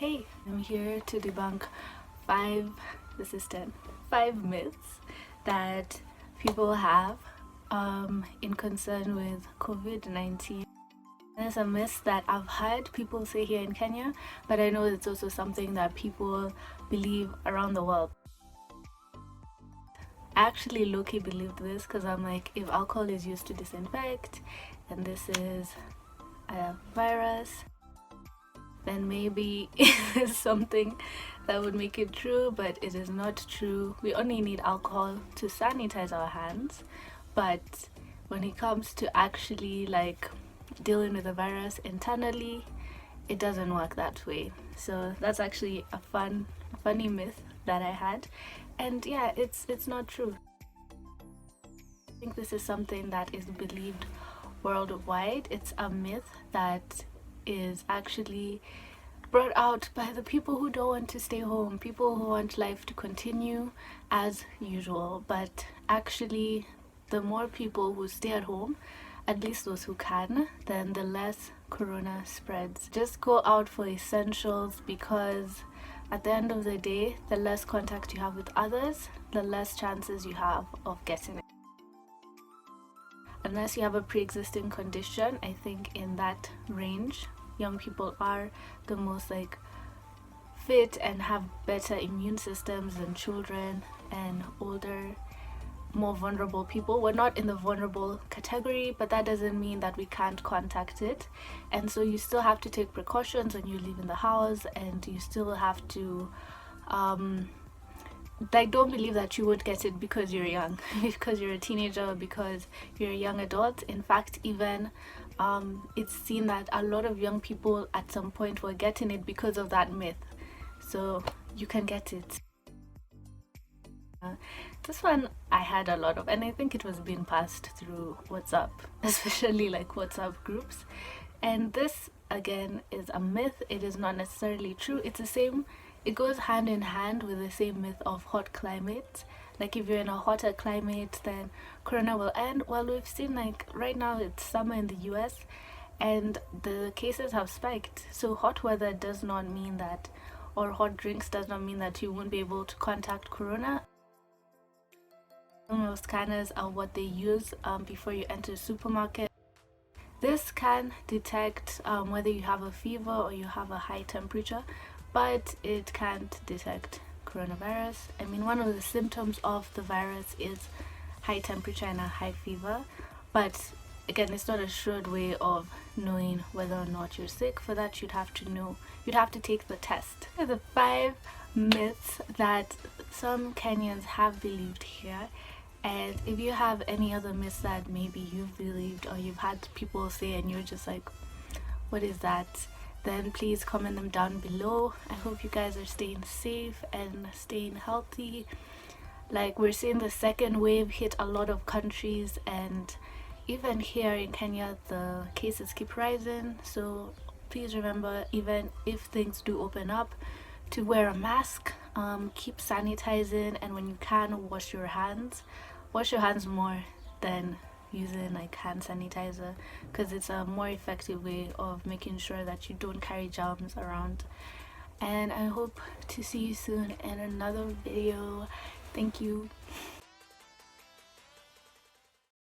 Hey, I'm here to debunk five, this is 10, 5 myths that people have in concern with COVID-19. There's a myth that I've heard people say here in Kenya, but I know it's also something that people believe around the world. I actually low-key believed this because I'm like, if alcohol is used to disinfect and this is a virus, then maybe it is something that would make it true, but it is not true. We only need alcohol to sanitize our hands, but when it comes to actually like dealing with the virus internally, it doesn't work that way. So that's actually a funny myth that I had, and yeah, it's not true. I think this is something that is believed worldwide. It's a myth that is actually brought out by the people who don't want to stay home, people who want life to continue as usual. But actually, the more people who stay at home, at least those who can, then the less corona spreads. Just go out for essentials, because at the end of the day, the less contact you have with others, the less chances you have of getting it. Unless you have a pre-existing condition, I think in that range, young people are the most like fit and have better immune systems than children and older, more vulnerable people. We're not in the vulnerable category, but that doesn't mean that we can't contact it. And so you still have to take precautions when you leave in the house, and you still have to don't believe that you won't get it because you're young, because you're a teenager, because you're a young adult. In fact, even it's seen that a lot of young people at some point were getting it because of that myth. So you can get it. This one I had a lot of, and I think it was being passed through WhatsApp, especially like WhatsApp groups. And this again is a myth. It is not necessarily true. It's the same. It goes hand in hand with the same myth of hot climate. Like if you're in a hotter climate, then corona will end. Well, we've seen like right now it's summer in the US and the cases have spiked. So hot weather does not mean that, or hot drinks does not mean that you won't be able to contact corona. Thermal scanners are what they use before you enter the supermarket. This can detect whether you have a fever or you have a high temperature, but it can't detect coronavirus. I mean, one of the symptoms of the virus is high temperature and a high fever, but again, it's not a assured way of knowing whether or not you're sick. For that, you'd have to take the test. The 5 myths that some Kenyans have believed here, and if you have any other myths that maybe you've believed or you've had people say and you're just like, what is that? Then please comment them down below. I hope you guys are staying safe and staying healthy. Like, we're seeing the second wave hit a lot of countries, and even here in Kenya the cases keep rising. So please remember, even if things do open up, to wear a mask, keep sanitizing, and when you can, wash your hands more than using like hand sanitizer, because it's a more effective way of making sure that you don't carry germs around. And I hope to see you soon in another video. Thank you.